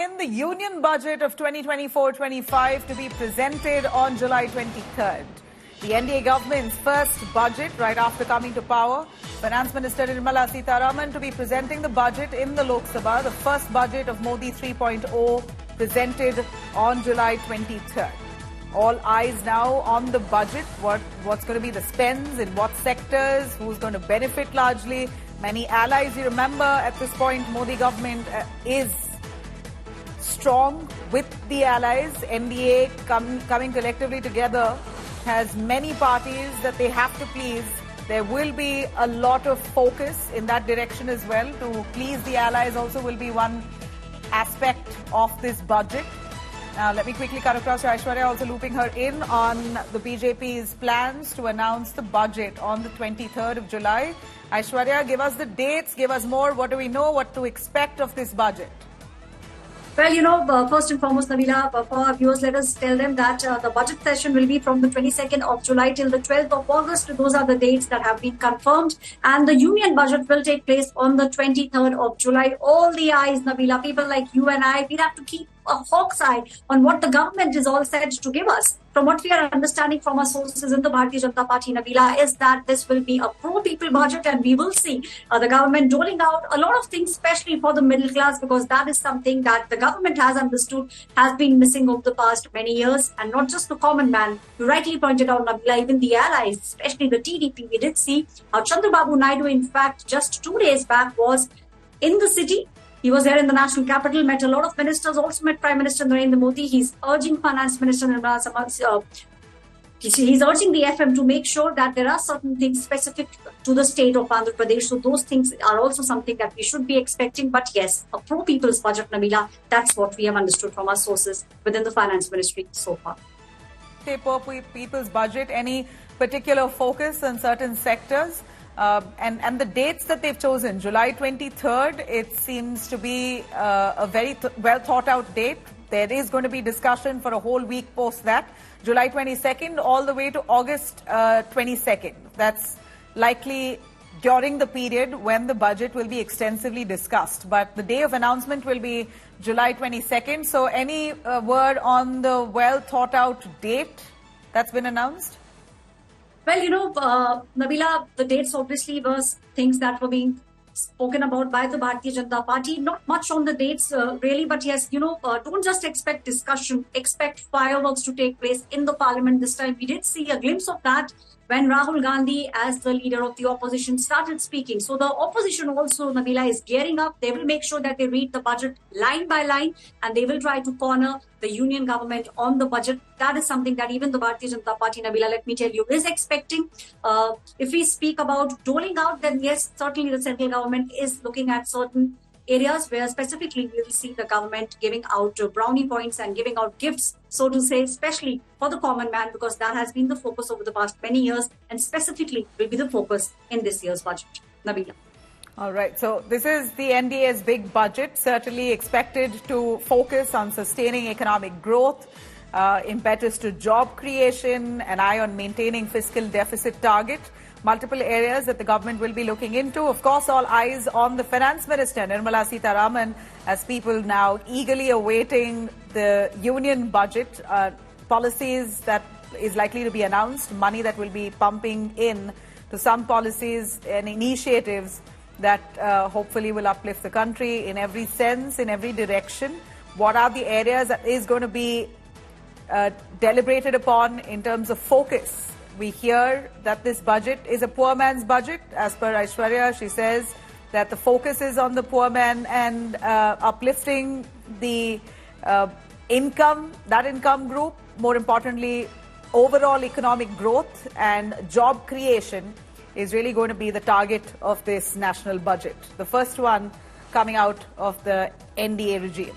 In the Union Budget of 2024-25 to be presented on July 23rd. The NDA government's first budget right after coming to power. Finance Minister Nirmala Sitharaman to be presenting the budget in the Lok Sabha, the first budget of Modi 3.0 presented on July 23rd. All eyes now on the budget, what's going to be the spends, in what sectors, who's going to benefit largely. Many allies, you remember, at this point, Modi government is strong with the allies. NDA coming collectively together has many parties that they have to please. There will be a lot of focus in that direction as well. To please the allies also will be one aspect of this budget. Now, let me quickly cut across to Aishwarya, also looping her in on the BJP's plans to announce the budget on the 23rd of July. Aishwarya, give us the dates, give us more. What do we know, what to expect of this budget? Well, first and foremost, Nabila, for our viewers, let us tell them that the budget session will be from the 22nd of July till the 12th of August. Those are the dates that have been confirmed. And the union budget will take place on the 23rd of July. All the eyes, Nabila, people like you and I, we have to keep a hawk's eye on what the government is all set to give us. From what we are understanding from our sources in the Bharatiya Janata Party, Nabila, is that this will be a pro-people budget, and we will see the government doling out a lot of things, especially for the middle class, because that is something that the government has understood has been missing over the past many years, and not just the common man. You rightly pointed out, Nabila, even the allies, especially the TDP. We did see Chandrababu Naidu, in fact, just 2 days back was in the city. He was there in the national capital, met a lot of ministers, also met Prime Minister Narendra Modi. He's urging Finance Minister Nirmala Sitharaman, he's urging the FM to make sure that there are certain things specific to the state of Andhra Pradesh. So those things are also something that we should be expecting. But yes, a pro-people's budget, Nabila, that's what we have understood from our sources within the Finance Ministry so far. Okay, pro-people's budget, any particular focus on certain sectors? And the dates that they've chosen, July 23rd, it seems to be a very well thought out date. There is going to be discussion for a whole week post that. July 22nd all the way to August 22nd. That's likely during the period when the budget will be extensively discussed. But the day of announcement will be July 22nd. So any word on the well thought out date that's been announced? Well, Nabila, the dates obviously was things that were being spoken about by the Bharatiya Janata Party. Not much on the dates, really, but yes, don't just expect discussion, expect fireworks to take place in the parliament this time. We did see a glimpse of that when Rahul Gandhi, as the leader of the opposition, started speaking. So the opposition also, Nabila, is gearing up. They will make sure that they read the budget line by line, and they will try to corner the union government on the budget. That is something that even the Bharatiya Janata Party, Nabila, let me tell you, is expecting. If we speak about doling out, then yes, certainly the central government is looking at certain areas where specifically we will see the government giving out brownie points and giving out gifts, so to say, especially for the common man, because that has been the focus over the past many years, and specifically will be the focus in this year's budget. Nabila. All right. So this is the NDA's big budget, certainly expected to focus on sustaining economic growth, impetus to job creation, an eye on maintaining fiscal deficit target. Multiple areas that the government will be looking into. Of course, all eyes on the Finance Minister, Nirmala Sitharaman, as people now eagerly awaiting the union budget, policies that is likely to be announced, money that will be pumping in to some policies and initiatives that hopefully will uplift the country in every sense, in every direction. What are the areas that is going to be deliberated upon in terms of focus? We hear that this budget is a poor man's budget. As per Aishwarya, she says that the focus is on the poor man and uplifting the income group. More importantly, overall economic growth and job creation is really going to be the target of this national budget. The first one coming out of the NDA regime.